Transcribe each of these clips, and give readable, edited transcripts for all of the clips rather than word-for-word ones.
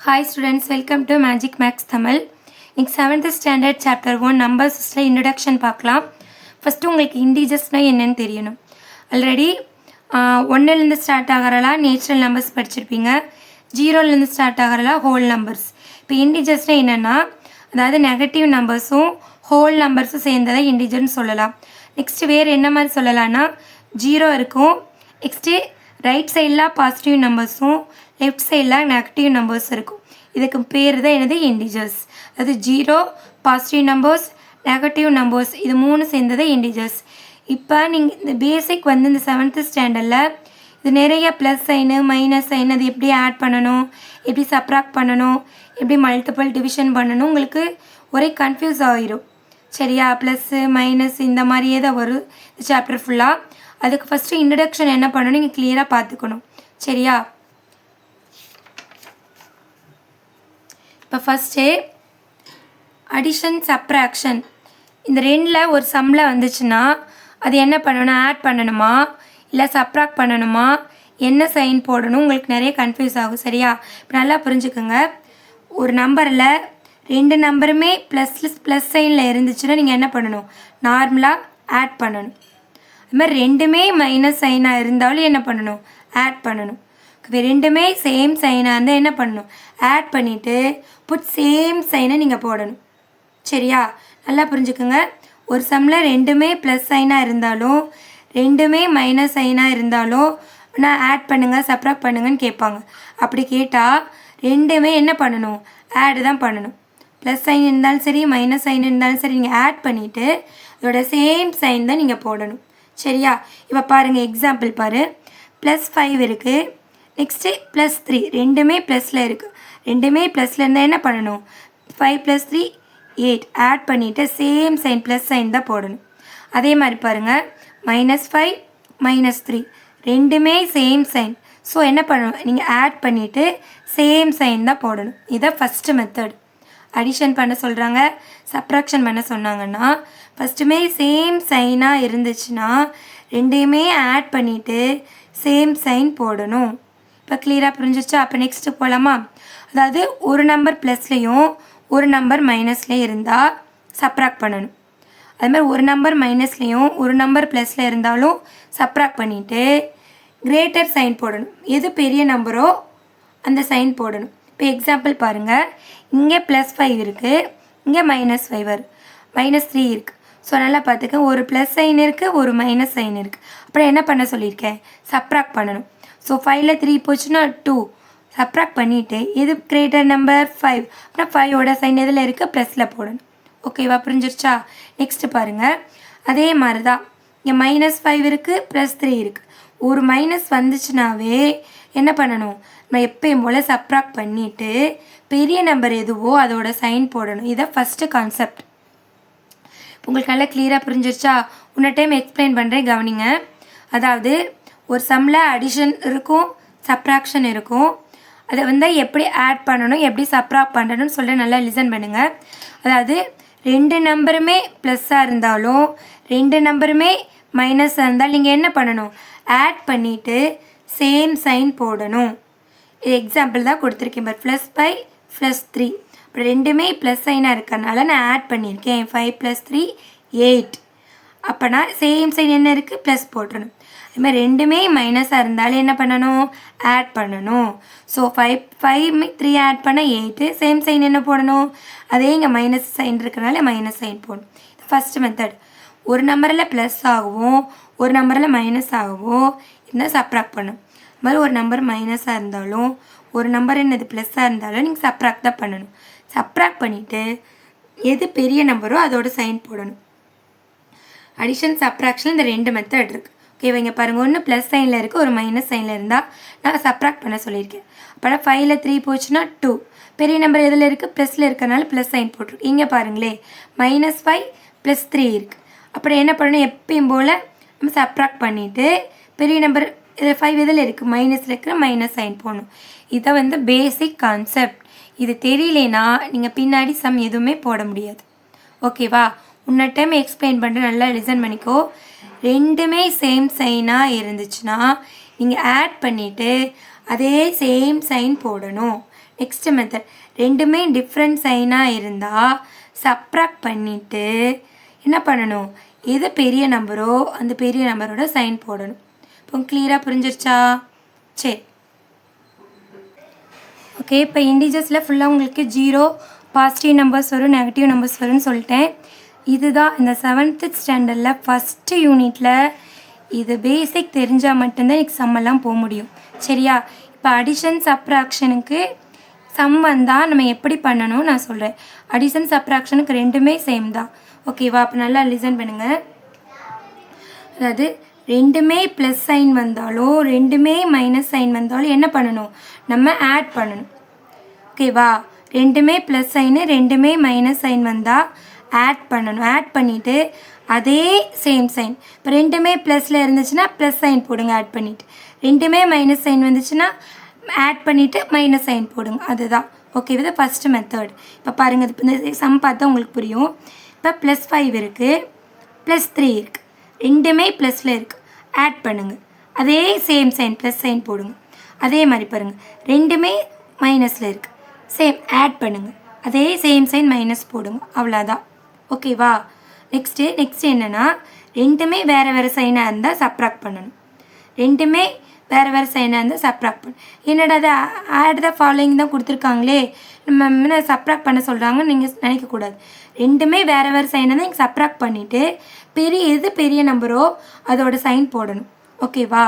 Hi students, welcome to Magic Max Tamil. இன்னைக்கு 7th standard chapter 1 numbers introduction பார்க்கலாம். First உங்களுக்கு integers-னா என்னன்னு தெரியணும். ஆல்ரெடி 1லேருந்து ஸ்டார்ட் ஆகறலாம் நேச்சுரல் நம்பர்ஸ் படிச்சிருப்பீங்க. 0லேருந்து ஸ்டார்ட் ஆகறலாம் ஹோல் நம்பர்ஸ். இப்போ இன்டிஜர்ஸ்னால் என்னென்னா அதாவது நெகட்டிவ் நம்பர்ஸும் ஹோல் நம்பர்ஸும் சேர்ந்ததை இன்டிஜர்னு சொல்லலாம். நெக்ஸ்ட்டு வேறு என்ன மாதிரி சொல்லலாம்னா 0 இருக்கும். நெக்ஸ்ட்டு ரைட் சைடில் பாசிட்டிவ் நம்பர்ஸும் லெஃப்ட் சைடில் நெகட்டிவ் நம்பர்ஸ் இருக்கும். இதுக்கு பேர் தான் என்னது இன்டிஜர்ஸ். அது 0 பாசிட்டிவ் நம்பர்ஸ் நெகட்டிவ் நம்பர்ஸ் இது 3 சேர்ந்தது இன்டிஜர்ஸ். இப்போ நீங்கள் இந்த பேசிக் வந்து இந்த 7th ஸ்டாண்டர்டில் இது நிறைய ப்ளஸ் சைனு மைனஸ் சைன் அது எப்படி ஆட் பண்ணணும், எப்படி சப்ராக்ட் பண்ணணும், எப்படி மல்டிபிள் டிவிஷன் பண்ணணும் உங்களுக்கு ஒரே கன்ஃபியூஸ் ஆகிரும். சரியா? ப்ளஸ்ஸு மைனஸ் இந்த மாதிரியே தான் வரும் இந்த சாப்டர் ஃபுல்லாக. அதுக்கு ஃபஸ்ட்டு இன்ட்ரடக்ஷன் என்ன பண்ணணும் நீங்கள் கிளியராக பார்த்துக்கணும். சரியா? இப்போ ஃபஸ்ட்டு அடிஷன் சப்ராக்ஷன் இந்த ரெண்டில் ஒரு சம்மில் வந்துச்சுன்னா அது என்ன பண்ணணும், ஆட் பண்ணணுமா இல்லை சப்ராக்ட் பண்ணணுமா, என்ன சைன் போடணும் உங்களுக்கு நிறைய கன்ஃபியூஸ் ஆகும். சரியா? இப்போ நல்லா புரிஞ்சுக்கோங்க. ஒரு நம்பரில் 2 நம்பருமே ப்ளஸ் சைனில் இருந்துச்சுன்னா நீங்கள் என்ன பண்ணணும், நார்மலாக ஆட் பண்ணணும். அது மாதிரி 2மே மைனஸ் சைனாக இருந்தாலும் என்ன பண்ணணும், ஆட் பண்ணணும். இப்போ 2மே சேம் சைனாக இருந்தால் என்ன பண்ணணும், ஆட் பண்ணிவிட்டு புட் சேம் சைனை நீங்கள் போடணும். சரியா? நல்லா புரிஞ்சுக்கோங்க. ஒரு சம்மில் 2மே ப்ளஸ் சைனாக இருந்தாலும் 2மே மைனஸ் சைனாக இருந்தாலும் நான் ஆட் பண்ணுங்கள் சப்ராக்ட் பண்ணுங்கன்னு கேட்பாங்க. அப்படி கேட்டால் 2மே என்ன பண்ணணும், ஆட் தான் பண்ணணும். ப்ளஸ் சைன் இருந்தாலும் சரி மைனஸ் சைன் இருந்தாலும் சரி நீங்கள் ஆட் பண்ணிவிட்டு அதோட சேம் சைன் தான் நீங்கள் போடணும். சரியா? இப்போ பாருங்கள் எக்ஸாம்பிள் பாரு. +5 இருக்குது. நெக்ஸ்ட்டு +3 2மே ப்ளஸில் இருக்குது. 2மே ப்ளஸில் இருந்தால் என்ன பண்ணணும், 5 + 3 8 ஆட் பண்ணிவிட்டு சேம் சைன் ப்ளஸ் சைன் தான் போடணும். அதே மாதிரி பாருங்கள் -5 -3 2மே சேம் சைன். ஸோ என்ன பண்ணணும், நீங்கள் ஆட் பண்ணிவிட்டு சேம் சைன் தான் போடணும். இதான் ஃபஸ்ட்டு மெத்தட். அடிஷன் பண்ண சொல்கிறாங்க சப்ராக்ஷன் பண்ண சொன்னாங்கன்னா ஃபஸ்ட்டுமே சேம் சைனாக இருந்துச்சுன்னா 2மே ஆட் பண்ணிவிட்டு சேம் சைன் போடணும். இப்போ கிளியராக புரிஞ்சிச்சா? அப்போ நெக்ஸ்ட்டு போகலாமா? அதாவது ஒரு நம்பர் ப்ளஸ்லேயும் ஒரு நம்பர் மைனஸ்லேயும் இருந்தால் சப்ராக்ட் பண்ணணும். அதுமாதிரி ஒரு நம்பர் மைனஸ்லேயும் ஒரு நம்பர் ப்ளஸில் இருந்தாலும் சப்ராக்ட் பண்ணிவிட்டு கிரேட்டர் சைன் போடணும். எது பெரிய நம்பரோ அந்த சைன் போடணும். இப்போ எக்ஸாம்பிள் பாருங்கள். இங்கே +5 இருக்குது, இங்கே -5 வரும், -3 இருக்குது. ஸோ நல்லா பார்த்துக்க, ஒரு ப்ளஸ் சைன் இருக்குது ஒரு மைனஸ் சைன் இருக்குது. அப்புறம் என்ன பண்ண சொல்லியிருக்கேன், சப்ராக்ட் பண்ணணும். ஸோ 5ல் 3 போச்சுன்னா 2 சப்ராக்ட் பண்ணிவிட்டு எது கிரேட்டர் நம்பர் 5 அப்புறம் 5ஓட சைன் எதில் இருக்குது, ப்ளஸில் போடணும். ஓகேவா? புரிஞ்சிருச்சா? நெக்ஸ்ட்டு பாருங்கள். அதே மாதிரி தான் இங்கே -5 இருக்குது +3 இருக்குது. ஒரு மைனஸ் வந்துச்சுனாவே என்ன பண்ணணும், நம்ம எப்பயும் போல் சப்ராக்ட் பண்ணிவிட்டு பெரிய நம்பர் எதுவோ அதோட சைன் போடணும். இதான் ஃபஸ்ட்டு கான்செப்ட். உங்களுக்கு நல்லா கிளியராக புரிஞ்சிருச்சா? இன்னொரு டைம் எக்ஸ்பிளைன் பண்ணுறேன், கவனிங்க. அதாவது ஒரு சம்மில் அடிஷன் இருக்கும் சப்ராக்ஷன் இருக்கும். அதை வந்து எப்படி ஆட் பண்ணணும் எப்படி சப்ராக்ட் பண்ணணும்னு சொல்லிட்டு நல்லா லிசன் பண்ணுங்கள். அதாவது 2 நம்பருமே ப்ளஸ்ஸாக இருந்தாலும் 2 நம்பருமே மைனஸாக இருந்தாலும் நீங்கள் என்ன பண்ணணும், ஆட் பண்ணிவிட்டு சேம் சைன் போடணும். இது எக்ஸாம்பிள் தான் கொடுத்துருக்கேன். பட் +5 +3 அப்புறம் 2மே ப்ளஸ் சைனாக இருக்கிறதுனால நான் ஆட் பண்ணியிருக்கேன். 5 + 3 8. அப்போனா சேம் சைன் என்ன இருக்குது, ப்ளஸ் போட்டுடணும். அதுமாதிரி 2மே மைனஸாக இருந்தாலும் என்ன பண்ணணும், ஆட் பண்ணணும். ஸோ 5 3 ஆட் பண்ண 8 சேம் சைன் என்ன போடணும், அதே இங்கே மைனஸ் சைன் இருக்கிறனால மைனஸ் சைன் போடணும். இது ஃபஸ்ட்டு மெத்தட். ஒரு நம்பரில் ப்ளஸ் ஆகவும் ஒரு நம்பரில் மைனஸ் ஆகவும் இருந்தால் சப்ராக்ட் பண்ணணும். அது மாதிரி ஒரு நம்பர் மைனஸாக இருந்தாலும் ஒரு நம்பர் என்னது ப்ளஸ்ஸாக இருந்தாலும் நீங்கள் சப்ராக்ட் தான் பண்ணணும். சப்ராக்ட் பண்ணிவிட்டு எது பெரிய நம்பரோ அதோட சைன் போடணும். அடிஷன் சப்ராக்ஷன் இந்த 2 மெத்தட் இருக்குது. ஓகேவா? இங்கே பாருங்கள், ஒன்று ப்ளஸ் சைனில் இருக்குது ஒரு மைனஸ் சைனில் இருந்தால் நான் சப்ராக்ட் பண்ண சொல்லியிருக்கேன். அப்போனா 5ல் 3 போச்சுன்னா 2 பெரிய நம்பர் எதில் இருக்குது, ப்ளஸில் இருக்கிறனால ப்ளஸ் சைன் போட்டிருக்கு. இங்கே பாருங்களே -5 + 3 இருக்குது. அப்புறம் என்ன பண்ணணும், எப்பயும் போல் நம்ம சப்ராக்ட் பண்ணிவிட்டு பெரிய நம்பர் 5 எதில் இருக்குது, மைனஸில் இருக்கிற மைனஸ் சைன் போடணும். இதை வந்து பேசிக் கான்செப்ட். இது தெரியலேனா நீங்கள் பின்னாடி சம் எதுவுமே போட முடியாது. ஓகேவா? இன்னொரு டைம் எக்ஸ்பிளைன் பண்ணுறேன், நல்லா லிசன் பண்ணிக்கோ. 2மே சேம் சைனாக இருந்துச்சுன்னா நீங்கள் ஆட் பண்ணிவிட்டு அதே சேம் சைன் போடணும். நெக்ஸ்ட் மெத்தட், ரெண்டுமே டிஃப்ரெண்ட் சைனாக இருந்தால் சப்ராக்ட் பண்ணிவிட்டு என்ன பண்ணணும், எது பெரிய நம்பரோ அந்த பெரிய நம்பரோட சைன் போடணும். இப்போ கிளியராக புரிஞ்சிருச்சா? சரி, ஓகே. இப்போ இண்டிஜர்ஸில் ஃபுல்லாக உங்களுக்கு 0 பாசிட்டிவ் நம்பர்ஸ் வரும், நெகட்டிவ் நம்பர்ஸ் வரும்னு சொல்லிட்டேன். இதுதான் இந்த 7th ஸ்டாண்டர்டில் ஃபஸ்ட்டு யூனிட்டில் இது பேசிக் தெரிஞ்சால் மட்டும்தான் எனக்கு சம்மெல்லாம் போக முடியும். சரியா? இப்போ அடிஷன் சப்ராக்ஷனுக்கு சம் வந்தால் நம்ம எப்படி பண்ணணும் நான் சொல்கிறேன். அடிஷன் சப்ராக்ஷனுக்கு ரெண்டுமே சேம் தான். ஓகேவா? அப்போ நல்லா லிசன் பண்ணுங்கள். அதாவது ரெண்டுமே ப்ளஸ் சைன் வந்தாலும் ரெண்டுமே மைனஸ் சைன் வந்தாலும் என்ன பண்ணணும், நம்ம ஆட் பண்ணணும். ஓகேவா? ரெண்டுமே ப்ளஸ் சைனு ரெண்டுமே மைனஸ் சைன் வந்தால் ஆட் பண்ணணும். ஆட் பண்ணிவிட்டு அதே சேம் சைன், இப்போ ரெண்டுமே ப்ளஸில் இருந்துச்சுன்னா ப்ளஸ் சைன் போடுங்க ஆட் பண்ணிவிட்டு, ரெண்டுமே மைனஸ் சைன் வந்துச்சுன்னா ஆட் பண்ணிவிட்டு மைனஸ் சைன் போடுங்க. அதுதான். ஓகே, இது ஃபஸ்ட்டு மெத்தட். இப்போ பாருங்கள், இப்போ இந்த சம் பார்த்தா உங்களுக்கு புரியும். இப்போ +5 இருக்குது, +3 இருக்குது, ரெண்டுமே ப்ளஸில் இருக்குது, ஆட் பண்ணுங்கள். அதே சேம் சைன் ப்ளஸ் சைன் போடுங்க. அதே மாதிரி பாருங்கள், ரெண்டுமே மைனஸில் இருக்குது, சேம் ஆட் பண்ணுங்கள், அதே சேம் சைன் மைனஸ் போடுங்க. அவ்வளோதான். ஓகேவா? நெக்ஸ்ட்டு என்னென்னா, ரெண்டுமே வேறு வேறு சைனாக இருந்தால் சப்ராக்ட் பண்ணணும். ரெண்டுமே வேறு வேறு சைனாக இருந்தால் சப்ராக்ட் பண்ணணும். என்னடா அது ஆட் த ஃபாலோயிங் தான் கொடுத்துருக்காங்களே, நம்ம சப்ராக்ட் பண்ண சொல்கிறாங்கன்னு நீங்கள் நினைக்கக்கூடாது. ரெண்டுமே வேறு வேறு சைனாக தான் நீங்கள் சப்ராக்ட் பண்ணிவிட்டு எது பெரிய நம்பரோ அதோட சைன் போடணும். ஓகேவா?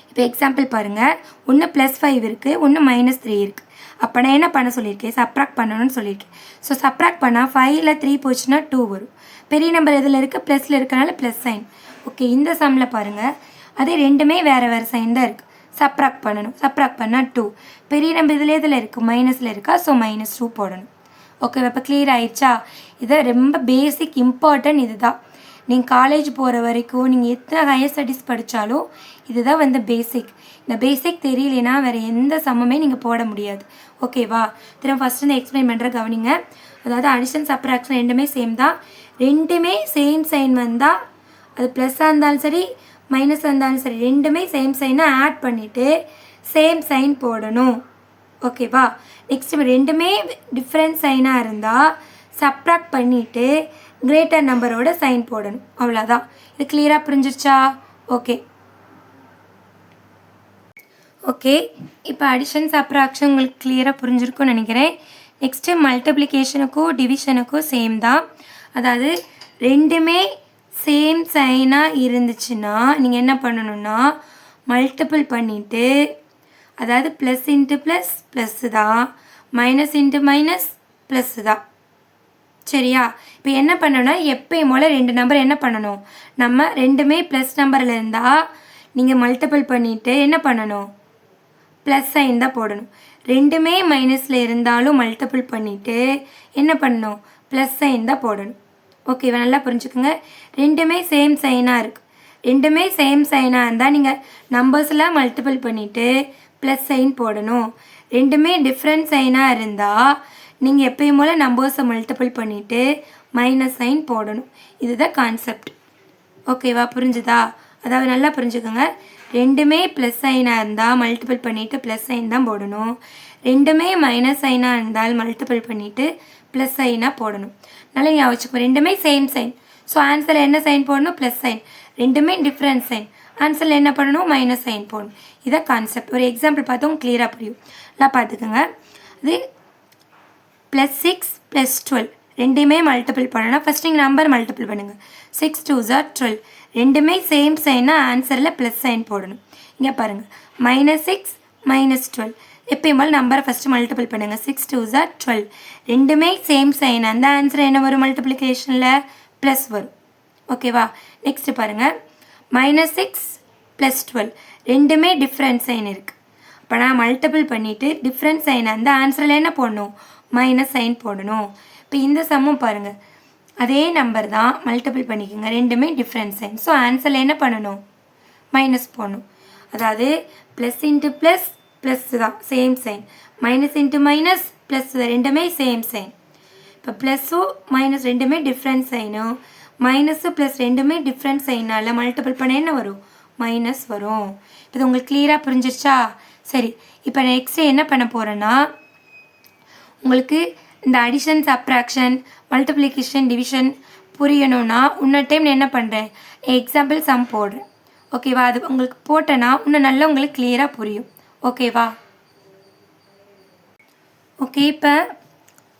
இப்போ எக்ஸாம்பிள் பாருங்கள், ஒன்று +5 இருக்குது, ஒன்று -3 இருக்குது. அப்போ நான் என்ன பண்ண சொல்லியிருக்கேன், சப்ராக்ட் பண்ணணும்னு சொல்லியிருக்கேன். ஸோ சப்ராக்ட் பண்ணால் 5ல் 3 போச்சுன்னா 2 வரும். பெரிய நம்பர் எதில் இருக்குது, ப்ளஸில் இருக்கனால ப்ளஸ் சைன். ஓகே, இந்த சம்மில் பாருங்கள், அதே ரெண்டுமே வேறு வேறு சைன் தான் இருக்குது, சப்ராக்ட் பண்ணணும். சப்ராக்ட் பண்ணால் 2, பெரிய நம்பர் இதில் இருக்குது, மைனஸில் இருக்கா, ஸோ -2 போடணும். ஓகே, இப்போ கிளியர் ஆயிடுச்சா? இதை ரொம்ப பேசிக் இம்பார்ட்டன்ட் இது தான். நீங்கள் காலேஜ் போகிற வரைக்கும் நீங்கள் எத்தனை ஹையர் ஸ்டடீஸ் படித்தாலும் இதுதான் பேசிக். இந்த பேசிக் தெரியலனா வேறு எந்த சம்முமே நீங்கள் போட முடியாது. ஓகேவா? திரும்ப ஃபஸ்ட்டு இந்த எக்ஸ்பிளைன் பண்ணுற கவனிங்க. அதாவது அடிஷன் சப்ராக்ஷன் ரெண்டுமே சேம் தான். ரெண்டுமே சேம் சைன் வந்தால் அது ப்ளஸ்ஸாக இருந்தாலும் சரி மைனஸாக இருந்தாலும் சரி ரெண்டுமே சேம் சைனை ஆட் பண்ணிவிட்டு சேம் சைன் போடணும். ஓகேவா? நெக்ஸ்ட்டு ரெண்டுமே டிஃப்ரெண்ட் சைனாக இருந்தால் சப்ராக்ட் பண்ணிவிட்டு கிரேட்டர் நம்பரோட சைன் போடணும். அவ்வளோதான். இது கிளியராக புரிஞ்சிருச்சா? ஓகே, இப்போ அடிஷன் சப்ராக்ஷன் உங்களுக்கு கிளியராக புரிஞ்சிருக்கும்னு நினைக்கிறேன். நெக்ஸ்ட்டு மல்டிப்ளிகேஷனுக்கும் டிவிஷனுக்கும் சேம் தான். அதாவது ரெண்டுமே சேம் சைனாக இருந்துச்சுன்னா நீங்கள் என்ன பண்ணணுன்னா மல்டிபிள் பண்ணிவிட்டு, அதாவது ப்ளஸ் இன்ட்டு ப்ளஸ் ப்ளஸ்ஸு தான், மைனஸ் இன்ட்டு மைனஸ் ப்ளஸ்ஸு தான். சரியா? இப்போ என்ன பண்ணணும்னா எப்பயும் போல் ரெண்டு நம்பர் என்ன பண்ணணும், நம்ம ரெண்டுமே ப்ளஸ் நம்பரில் இருந்தால் நீங்கள் மல்டிபிள் பண்ணிவிட்டு என்ன பண்ணணும், ப்ளஸ் சைன் தான் போடணும். ரெண்டுமே மைனஸில் இருந்தாலும் மல்டிபிள் பண்ணிவிட்டு என்ன பண்ணணும், ப்ளஸ் சைன் தான் போடணும். ஓகேவா? நல்லா புரிஞ்சுக்கோங்க. ரெண்டுமே சேம் சைனாக இருக்குது. ரெண்டுமே சேம் சைனாக இருந்தால் நீங்கள் நம்பர்ஸில் மல்டிபிள் பண்ணிவிட்டு ப்ளஸ் சைன் போடணும். ரெண்டுமே டிஃப்ரெண்ட் சைனாக இருந்தால் நீங்கள் எப்பயும் போல் நம்பர்ஸை மல்டிபிள் பண்ணிவிட்டு மைனஸ் சைன் போடணும். இதுதான் கான்செப்ட். ஓகேவா? புரிஞ்சுதா? அதாவது நல்லா புரிஞ்சுக்கோங்க. ரெண்டுமே ப்ளஸ் சைனாக இருந்தால் மல்டிபிள் பண்ணிவிட்டு ப்ளஸ் சைன் தான் போடணும். ரெண்டுமே மைனஸ் சைனாக இருந்தால் மல்டிபிள் பண்ணிவிட்டு ப்ளஸ் சைனாக போடணும். நல்லா ஞாபகம் வச்சுக்கோ. ரெண்டுமே சேம் சைன், ஸோ ஆன்சரில் என்ன சைன் போடணும், ப்ளஸ் சைன். ரெண்டுமே டிஃப்ரெண்ட் சைன், ஆன்சரில் என்ன பண்ணணும், மைனஸ் சைன் போடணும். இதான் கான்செப்ட். ஒரு எக்ஸாம்பிள் பார்த்தோம் கிளியராக புரியும். நல்லா பார்த்துக்கோங்க. அது +6 +12 ரெண்டுமே மல்டிபிள் பண்ணணும். ஃபஸ்ட் நீங்கள் நம்பர் மல்டிபிள் பண்ணுங்கள். 6 2s are 12. ரெண்டுமே சேம் சைன்னா ஆன்சரில் ப்ளஸ் சைன் போடணும். இங்கே பாருங்கள், -6 -12 எப்பயும் போல் நம்பரை ஃபஸ்ட்டு மல்டிபிள் பண்ணுங்கள். 6 2s are 12. ரெண்டுமே சேம் சைன், அந்த ஆன்சர் என்ன வரும், மல்டிப்ளிகேஷனில் ப்ளஸ் வரும். ஓகேவா? நெக்ஸ்ட்டு பாருங்கள், -6 +12 ரெண்டுமே டிஃப்ரெண்ட் சைன் இருக்குது. இப்போ நான் மல்டிபிள் பண்ணிவிட்டு டிஃப்ரெண்ட் சைன் அந்த ஆன்சரில் என்ன போடணும், மைனஸ் சைன் போடணும். இப்போ இந்த சம்மும் பாருங்கள், அதே நம்பர் தான் மல்டிபிள் பண்ணிக்கோங்க, ரெண்டுமே டிஃப்ரெண்ட் சைன். ஸோ ஆன்சரில் என்ன பண்ணணும், மைனஸ் போடணும். அதாவது ப்ளஸ் இன்ட்டு ப்ளஸ் ப்ளஸ்ஸு தான் same sign, minus into minus plus ரெண்டுமே சேம் சைன். இப்போ ப்ளஸ்ஸும் மைனஸ் ரெண்டுமே டிஃப்ரெண்ட் சைனும், மைனஸு ப்ளஸ் ரெண்டுமே டிஃப்ரெண்ட் சைனால் மல்டிபிள் பண்ண என்ன வரும், மைனஸ் வரும். இது உங்களுக்கு கிளியராக புரிஞ்சிருச்சா? சரி, இப்போ நெக்ஸ்ட்டு என்ன பண்ண போகிறேன்னா, உங்களுக்கு இந்த அடிஷன் சப்ராக்ஷன் மல்டிப்ளிகேஷன் டிவிஷன் புரியணும்னா இன்னொரு டைம் என்ன பண்ணுறேன், எக்ஸாம்பிள் சம் போடுறேன். ஓகேவா? அது உங்களுக்கு போட்டேன்னா இன்னும் நல்லா உங்களுக்கு கிளியராக புரியும். ஓகேவா? ஓகே, இப்போ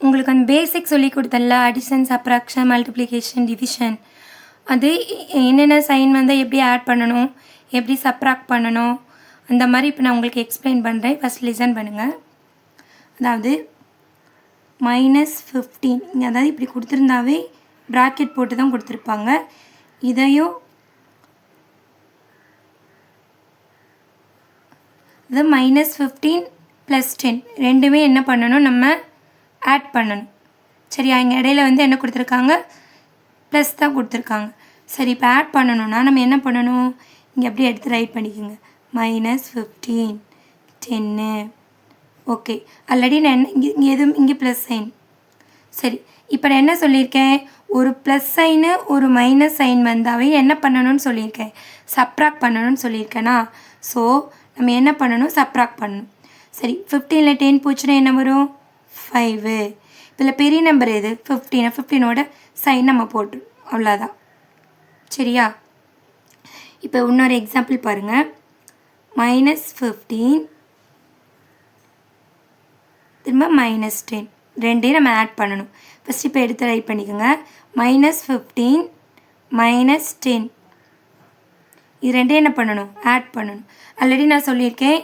உங்களுக்கு அந்த பேசிக் சொல்லி கொடுத்தல அடிஷன் சப்ராக்ஷன் மல்டிப்ளிகேஷன் டிவிஷன், அது என்னென்ன சைன் வந்தால் எப்படி ஆட் பண்ணணும், எப்படி சப்ராக்ட் பண்ணணும், அந்த மாதிரி இப்போ நான் உங்களுக்கு எக்ஸ்பிளைன் பண்ணுறேன். ஃபஸ்ட் லிசன் பண்ணுங்கள். அதாவது -15 இங்கே, அதாவது இப்படி கொடுத்துருந்தாவே ப்ராக்கெட் போட்டு தான் கொடுத்துருப்பாங்க. இதையும் அது -15 + 10 ரெண்டுமே என்ன பண்ணணும், நம்ம ஆட் பண்ணணும். சரியா? இங்கே இடையில வந்து என்ன கொடுத்துருக்காங்க, ப்ளஸ் தான் கொடுத்துருக்காங்க. சரி, இப்போ ஆட் பண்ணணும்னா நம்ம என்ன பண்ணணும், இங்கே அப்படியே எடுத்து ரைட் பண்ணிக்கோங்க. -15 10. ஓகே, ஆல்ரெடி நான் இங்கே எதுவும் இங்கே ப்ளஸ் சைன். சரி, இப்போ நான் என்ன சொல்லியிருக்கேன், ஒரு ப்ளஸ் சைனு ஒரு மைனஸ் சைன் வந்தாவே என்ன பண்ணணும்னு சொல்லியிருக்கேன், சப்ராக்ட் பண்ணணும்னு சொல்லியிருக்கேனா. ஸோ நம்ம என்ன பண்ணணும், சப்ராக்ட் பண்ணணும். சரி, 15ல் 10 போச்சுன்னா என்ன வரும், 5. இதில் பெரிய நம்பர் எது, 15. 15ஓட சைன் நம்ம போட்டு அவ்வளோதான். சரியா? இப்போ இன்னொரு எக்ஸாம்பிள் பாருங்கள். -15 திரும்ப -10 ரெண்டையும் நம்ம ஆட் பண்ணணும். ஃபஸ்ட் இப்போ எடுத்து ரைட் பண்ணிக்கோங்க. -15 -10 இது ரெண்டையும் என்ன பண்ணணும், ஆட் பண்ணணும். ஆல்ரெடி நான் சொல்லியிருக்கேன்,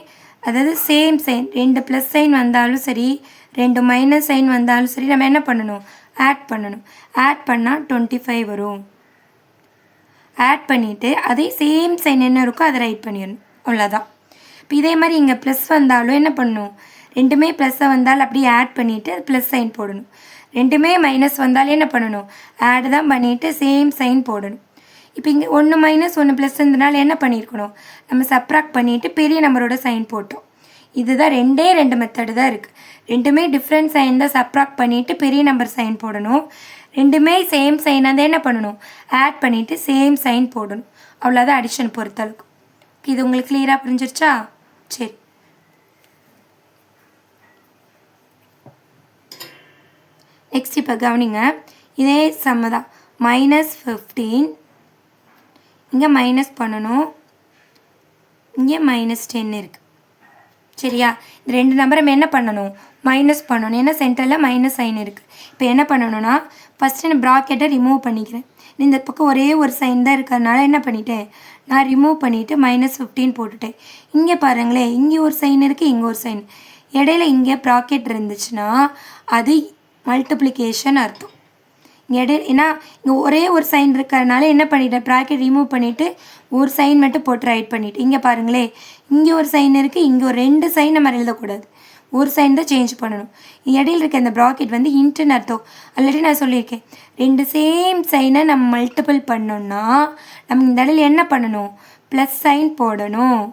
அதாவது சேம் சைன், ரெண்டு ப்ளஸ் சைன் வந்தாலும் சரி, ரெண்டு மைனஸ் சைன் வந்தாலும் சரி, நம்ம என்ன பண்ணணும், ஆட் பண்ணணும். ஆட் பண்ணால் 25 வரும். ஆட் பண்ணிவிட்டு அதே சேம் சைன் என்ன இருக்கோ அதை ரைட் பண்ணிடணும். அவ்வளோதான். இப்போ இதே மாதிரி இங்கே ப்ளஸ் வந்தாலும் என்ன பண்ணணும், ரெண்டுமே ப்ளஸ்ஸை வந்தாலும் அப்படியே ஆட் பண்ணிவிட்டு அது ப்ளஸ் சைன் போடணும். ரெண்டுமே மைனஸ் வந்தாலும் என்ன பண்ணணும், ஆட் தான் பண்ணிவிட்டு சேம் சைன் போடணும். இப்போ இங்கே 1 மைனஸ் 1 ப்ளஸ் இருந்தனால என்ன பண்ணியிருக்கணும், நம்ம சப்ராக்ட் பண்ணிவிட்டு பெரிய நம்பரோட சைன் போட்டோம். இதுதான் ரெண்டு மெத்தடு தான் இருக்குது. ரெண்டுமே டிஃப்ரெண்ட் சைன் தான் சப்ராக்ட் பண்ணிவிட்டு பெரிய நம்பர் சைன் போடணும். ரெண்டுமே சேம் சைன் அதை என்ன பண்ணணும், ஆட் பண்ணிவிட்டு சேம் சைன் போடணும். அவ்வளோதான் அடிஷன் பொறுத்தளவுக்கு. இது உங்களுக்கு கிளியராக புரிஞ்சிருச்சா? சரி, நெக்ஸ்ட் இப்போ கவனிங்க. இதே சம்ம தான். -15 இங்கே மைனஸ் பண்ணணும், இங்கே -10 இருக்குது. சரியா? இந்த ரெண்டு நம்பரை நம்ம என்ன பண்ணணும், மைனஸ் பண்ணணும். ஏன்னா சென்டரில் மைனஸ் சைன் இருக்குது. இப்போ என்ன பண்ணணும்னா, ஃபஸ்ட்டு நான் ப்ராக்கெட்டை ரிமூவ் பண்ணிக்கிறேன். இந்த பக்கம் ஒரே ஒரு சைன் தான் இருக்கிறதுனால என்ன பண்ணிட்டேன், நான் ரிமூவ் பண்ணிவிட்டு -15 போட்டுட்டேன். இங்கே பாருங்களேன், இங்கே ஒரு சைன் இருக்குது, இங்கே ஒரு சைன். இடையில இங்கே ப்ராக்கெட் இருந்துச்சுன்னா அது மல்டிப்ளிகேஷன் அர்த்தம். இடையில ஏன்னா இங்கே ஒரே ஒரு சைன் இருக்கிறதுனால என்ன பண்ணிட்டேன், ப்ராக்கெட் ரிமூவ் பண்ணிவிட்டு ஒரு சைன் மட்டும் போட்டு ரைட் பண்ணிவிட்டு, இங்கே பாருங்களேன் இங்கே ஒரு சைன் இருக்குது, இங்கே ஒரு 2 சைன் நம்ம எழுதக்கூடாது, ஒரு சைன் தான் சேஞ்ச் பண்ணணும். இடையில இருக்க இந்த ப்ராக்கெட் வந்து இன்ட்டுன்னு அர்த்தம். ஆல்ரெடி நான் சொல்லியிருக்கேன், ரெண்டு சேம் சைனை நம்ம மல்டிபிள் பண்ணோம்னா நம்ம இந்த இடையில என்ன பண்ணணும், ப்ளஸ் சைன் போடணும்.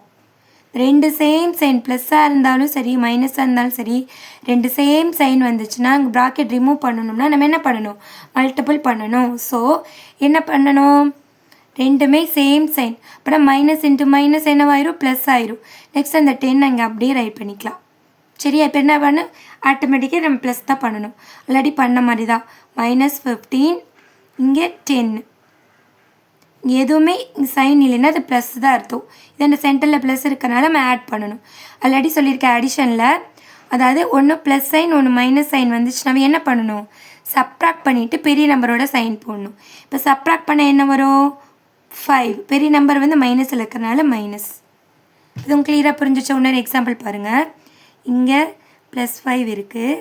ரெண்டு சேம் சைன் ப்ளஸ்ஸாக இருந்தாலும் சரி மைனஸாக இருந்தாலும் சரி, ரெண்டு சேம் சைன் வந்துச்சுன்னா அங்கே ப்ராக்கெட் ரிமூவ் பண்ணணும்னா நம்ம என்ன பண்ணணும், மல்டிபிள் பண்ணணும். ஸோ என்ன பண்ணணும், ரெண்டுமே சேம் சைன். அப்புறம் மைனஸ் இன்ட்டு மைனஸ் என்னவாயிரும், ப்ளஸ் ஆயிரும். நெக்ஸ்ட் அந்த 10 அங்கே அப்படியே ரைட் பண்ணிக்கலாம். சரியா? இப்போ என்ன பண்ணணும், ஆட்டோமேட்டிக்காக நம்ம ப்ளஸ் தான் பண்ணணும். ஆல்ரெடி பண்ண மாதிரி தான். -15 இங்கே 10 எதுவுமே சைன் இல்லைன்னா அது ப்ளஸ் தான் அர்த்தம். இது அந்த சென்டரில் ப்ளஸ் இருக்கிறனால நம்ம ஆட் பண்ணணும். ஆல்ரெடி சொல்லியிருக்கேன் அடிஷனில், அதாவது ஒன்று ப்ளஸ் சைன் ஒன்று மைனஸ் சைன் வந்துச்சு, நம்ம என்ன பண்ணணும், சப்ராக்ட் பண்ணிவிட்டு பெரிய நம்பரோட சைன் போடணும். இப்போ சப்ராக்ட் பண்ண என்ன வரும், 5. பெரிய நம்பர் வந்து மைனஸில் இருக்கிறனால மைனஸ். இதுவும் கிளியராக புரிஞ்சிச்சா? இன்னொரு எக்ஸாம்பிள் பாருங்கள். இங்கே +5 இருக்குது,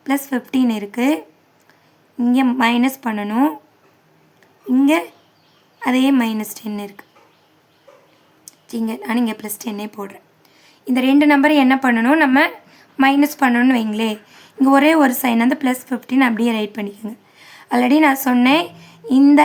+15 இருக்குது, இங்கே மைனஸ் பண்ணணும், இங்கே அதே -10 இருக்குது. இங்கே நான் இங்கே +10 போடுறேன். இந்த ரெண்டு நம்பரை என்ன பண்ணணும், நம்ம மைனஸ் பண்ணணும்னு வைங்களே. இங்கே ஒரே ஒரு சைன் அந்த +15 அப்படியே ரைட் பண்ணிக்கோங்க. ஆல்ரெடி நான் சொன்னேன், இந்த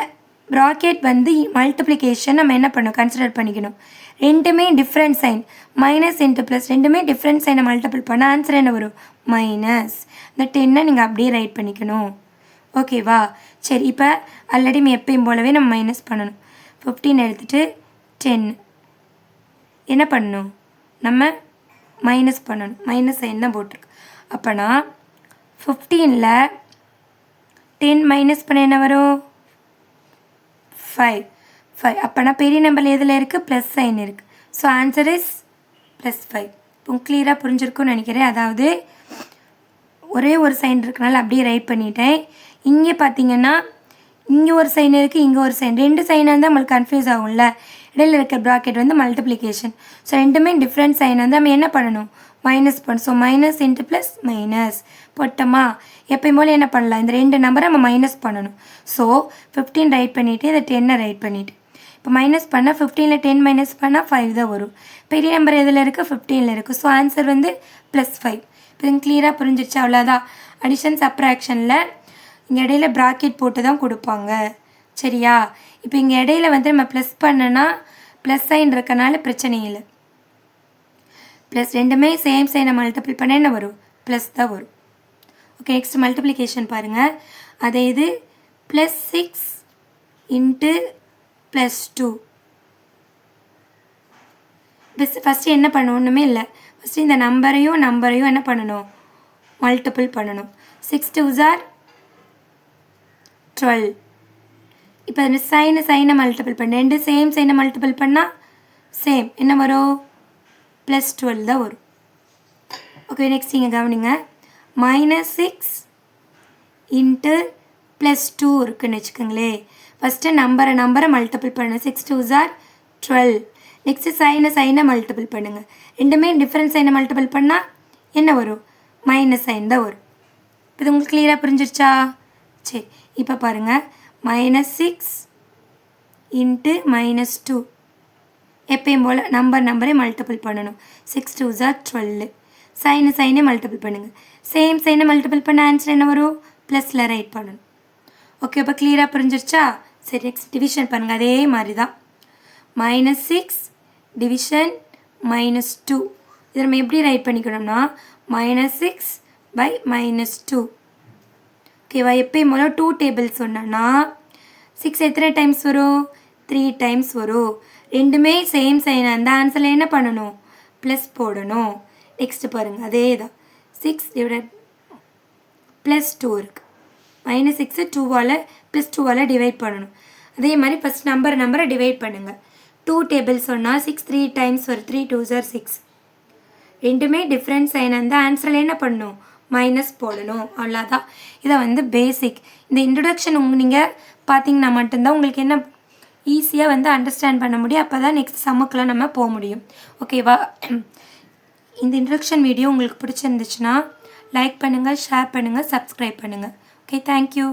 ப்ராக்கெட் வந்து மல்டிப்ளிகேஷன் நம்ம என்ன பண்ணணும், கன்சிடர் பண்ணிக்கணும். ரெண்டுமே different sign, minus into plus ரெண்டுமே டிஃப்ரெண்ட் சைனை மல்டிபிள் பண்ணால் ஆன்சர் என்ன வரும், மைனஸ். இந்த 10 நீங்கள் அப்படியே ரைட் பண்ணிக்கணும். ஓகேவா? சரி, இப்போ ஆல்ரெடி எப்பயும் போலவே நம்ம மைனஸ் பண்ணணும். 15 எடுத்துகிட்டு 10 என்ன பண்ணணும், நம்ம மைனஸ் பண்ணணும். மைனஸ் சைன் தான் போட்டிருக்கு. அப்போனா 15ல் 10 மைனஸ் பண்ண என்ன வரும்? 5. அப்போனா பெரிய நம்பர் எதில் இருக்குது? ப்ளஸ் சைன் இருக்குது. So answer is +5. இப்போ கிளியராக புரிஞ்சிருக்குன்னு நினைக்கிறேன். அதாவது ஒரே ஒரு சைன் இருக்கனால அப்படியே ரைட் பண்ணிட்டேன். இங்கே பார்த்தீங்கன்னா இங்கே ஒரு சைன் இருக்குது, இங்கே ஒரு சைன். 2 சைனாக இருந்தால் நம்மளுக்கு கன்ஃபியூஸ் ஆகும்ல. இடையில் இருக்கிற ப்ராக்கெட் வந்து மல்டிப்ளிகேஷன். ஸோ ரெண்டுமே டிஃப்ரெண்ட் சைன் வந்து நம்ம என்ன பண்ணணும்? மைனஸ் பண்ணணும். So minus into plus minus போட்டோமா? எப்பயும் போல் என்ன பண்ணலாம்? இந்த 2 நம்பரை நம்ம மைனஸ் பண்ணணும். ஸோ 15 ரைட் பண்ணிவிட்டு இதை 10 ரைட் பண்ணிவிட்டு இப்போ மைனஸ் பண்ணால் 15ல் 10 மைனஸ் பண்ணால் 5 தான் வரும். பெரிய நம்பர் எதில் இருக்குது? 15ல் இருக்குது. ஸோ ஆன்சர் வந்து +5. இப்போ இது கிளியராக புரிஞ்சிருச்சு. அவ்வளோதான். அடிஷன் சப்ராக்ஷனில் இங்கே இடையில ப்ராக்கெட் போட்டு தான் கொடுப்பாங்க. சரியா? இப்போ இங்கே இடையில வந்து நம்ம ப்ளஸ் பண்ணனா ப்ளஸ் சைன் இருக்கனால பிரச்சனை இல்லை. ப்ளஸ் ரெண்டுமே சேம் சைனை மல்டிபிள் பண்ண என்ன வரும்? ப்ளஸ் தான் வரும். ஓகே, நெக்ஸ்ட் மல்டிப்ளிகேஷன் பாருங்கள். அதே இது +6 இன்ட்டு +2. ஃபஸ்ட்டு என்ன பண்ணணும்? ஒன்றுமே இல்லை. ஃபஸ்ட்டு இந்த நம்பரையும் என்ன பண்ணணும்? மல்டிபிள் பண்ணணும். 6 2s are 12. இப்போ இந்த சைனை மல்டிபிள் பண்ண 2 சேம் சைனை மல்டிபிள் பண்ணால் சேம் என்ன வரும்? +12 தான் வரும். ஓகே, நெக்ஸ்ட் இங்கே கவனிங்க. -6 இன்ட்டு +2 இருக்குன்னு வச்சுக்கோங்களே. ஃபஸ்ட்டு நம்பரை மல்டிபிள் பண்ணு. 6 2s are 12. நெக்ஸ்ட்டு சைனை மல்டிபிள் பண்ணுங்கள். ரெண்டுமே டிஃப்ரெண்ட் சைனை மல்டிபிள் பண்ணால் என்ன வரும்? மைனஸ் சைன் தான் வரும். இப்போ இது உங்களுக்கு கிளியராக புரிஞ்சிருச்சா? சரி, இப்போ பாருங்கள். -6 இன்ட்டு -2 எப்பயும் போல் நம்பரே மல்டிபிள் பண்ணணும். 6 2s are 12. சைனை மல்டிபிள் பண்ணுங்கள். சேம் சைனை மல்டிபிள் பண்ண ஆன்சர் என்ன வரும்? ப்ளஸில் ரைட் பண்ணணும். ஓகே, இப்போ கிளியராக புரிஞ்சிருச்சா? சரி, நெக்ஸ்ட் டிவிஷன் பாருங்கள். அதே மாதிரி தான். -6 டிவிஷன் -2. இதை நம்ம எப்படி ரைட் பண்ணிக்கணும்னா -6 by -2. ஓகேவா? எப்பயும் போல 2 டேபிள்ஸ் சொன்னோன்னா 6 எத்தனை டைம்ஸ் வரும்? 3 டைம்ஸ் வரும். ரெண்டுமே சேம் சைன். அந்த ஆன்சரில் என்ன பண்ணணும்? ப்ளஸ் போடணும். நெக்ஸ்ட்டு பாருங்கள். அதே தான். 6 டிவைட் +2 இருக்குது. -6 2வால் +2வால் டிவைட் பண்ணணும். அதே மாதிரி ஃபஸ்ட் நம்பரை டிவைட் பண்ணுங்கள். 2 டேபிள்ஸ் சொன்னால் 6 3 டைம்ஸ் வரும். 3 2s are 6. ரெண்டுமே டிஃப்ரெண்ட் சைன். அந்த ஆன்சரில் என்ன பண்ணணும்? மைனஸ் போடணும். அவ்வளோதான். இதை வந்து பேசிக். இந்த இன்ட்ரொடக்ஷன் நீங்கள் பார்த்தீங்கன்னா மட்டும்தான் உங்களுக்கு என்ன ஈஸியாக வந்து அண்டர்ஸ்டாண்ட் பண்ண முடியும். அப்போ தான் நெக்ஸ்ட் சம்முக்கெலாம் நம்ம போக முடியும். ஓகேவா? இந்த இன்ட்ரொடக்ஷன் வீடியோ உங்களுக்கு பிடிச்சிருந்துச்சுன்னா லைக் பண்ணுங்கள், ஷேர் பண்ணுங்கள், சப்ஸ்கிரைப் பண்ணுங்கள். Okay, thank you.